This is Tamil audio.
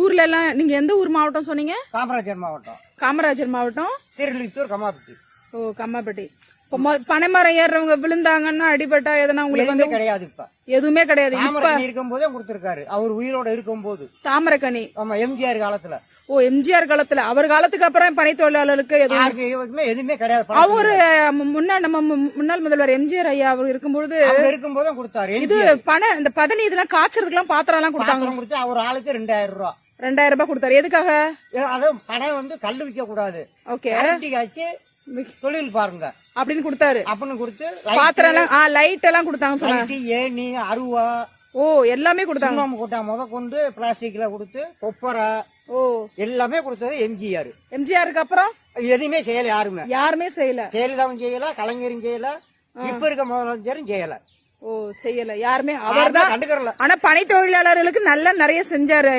ஊர்ல எல்லாம் நீங்க எந்த ஊர் மாவட்டம் சொன்னீங்க? காமராஜர் மாவட்டம். காமராஜர் மாவட்டம், சீரலித்தூர், கம்மாப்பட்டி. ஓ கம்மாப்பட்டி. பனைமரம் ஏறுறவங்க விழுந்தாங்கன்னா அடிபட்டா எதனா உங்களுக்கு வந்து கிடையாது. இப்ப எதுவுமே கிடையாது. இப்ப இருக்கும் போதே கொடுத்திருக்காரு, அவர் உயிரோட இருக்கும் போது. தாமரக்கனி. ஆமா, எம்ஜிஆர் காலத்துல. ஓ எம்ஜிஆர் காலத்துல. அவர் காலத்துக்கு அப்புறம் பனை தொழிலாளருக்கு எதுவுமே கிடையாது. அவரு நம்ம முன்னாள் முதல்வர் எம்ஜிஆர் ஐயா அவர் இருக்கும்போது கொடுத்தாரு. இது பனை இந்த பதனி இதெல்லாம் காய்ச்சறதுக்கு எல்லாம் பாத்திரம் எல்லாம் கொடுத்தாங்க. அவர் ஆளுக்கு 2000 ரூபாய். 2000 ரூபாய் கொடுத்தாரு. எதுக்காக? அதான் பனை வந்து கல்லு விற்க கூடாது, காய்ச்சி தொழில் பாருங்க அப்படின்னு கொடுத்தாரு. அப்படின்னு கொடுத்து பாத்திரம் எல்லாம் லைட் எல்லாம் கொடுத்தாங்க. ஏணி, அருவா, ஓ எல்லாமே கொடுத்தாங்க. முத கொண்டு பிளாஸ்டிக்ல கொடுத்து கொப்பரை எல்லாமே கொடுத்தது எம்ஜிஆர். எம்ஜிஆருக்கு அப்புறம் எதுவுமே செய்யல. யாருமே செய்யல. ஜெயலலிதாவும் செய்யல, கலைஞரும் செய்யல, இப்ப இருக்க முதலமைச்சரும் செய்யல. ஓ செய்யல யாருமே. அவர்தான் கண்டுக்கறல. ஆனா பனை தொழிலாளர்களுக்கு நல்ல நிறைய செஞ்சாரு.